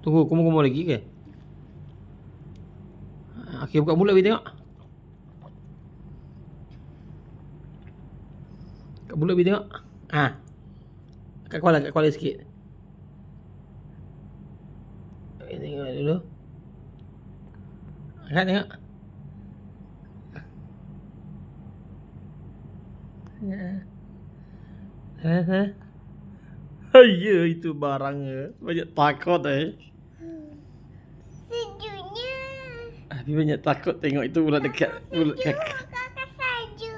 Tunggu, kumur-kumur lagi ke? Okey, buka mulut Bi tengok. Buka mulut Bi tengok. Kat kepala sikit. Tengok dulu. Angkat tengok. Ya, itu barangnya. Banyak takut Sejuknya. Abi banyak takut tengok itu ular dekat mulut Sejuk kakak. kakak salju.